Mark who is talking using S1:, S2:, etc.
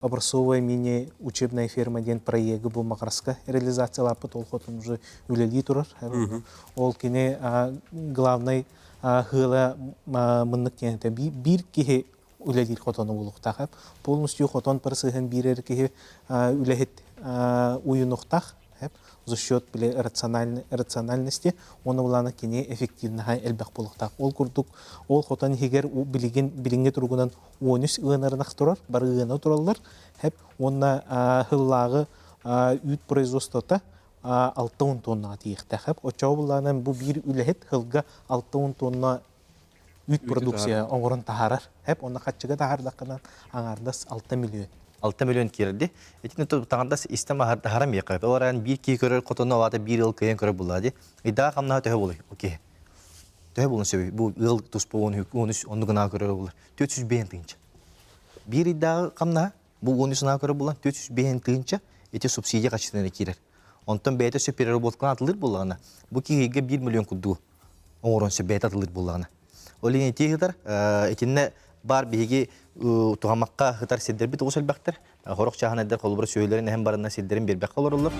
S1: образцовая мини-учебная ферма ден проекты бұл мақарска реализациялапы толқотын уже үлелі тұрар. Ол кене главный ғыла мұнық тенеті бір кеге үлелі қотаны болуқтақ. Полностью қотан парсығын бірер кеге үлелет уйынуқтақ. За счет рациональности оны буланы кене эффективно элбек болуктак. Ол курдук, ол хотан хигер билинге тургунан 13 ынарынак турар, бар ына туралар. Хеп онна хыллагы үт производствота 6 тонна тиекте. Хеп очау буланын бу бир үлехет хылга 6 тонна үт продукция оңорон тахарар. Хеп онна катчыга тахардакынан аңардас 6 миллион.
S2: 6 миллион кирди. Этин таңдас истема харам якап. Оларан бир ки көрөр котону вата бир ыл кыйын көрө булады. Ида камна төһө болой. Окей. Төһө болун себеби бу ыл туспоон 13 ондугуна көрө булар. 400 бен тыйынча. Бир ида камна бу 13 көрө булан 400 бен тыйынча эти субсидия качтыны кирер. Онтон бейте переработкана атылыр булгана. Бу киге 1 миллион куду. Оңорон себейте атылыр булгана. Олин этигидер этинне бар биги тугамакка хытар сиддер бит усал бактар. Хорок чаханадер колбур сөйлөрүн hem барына сиддерин бербек калырлар.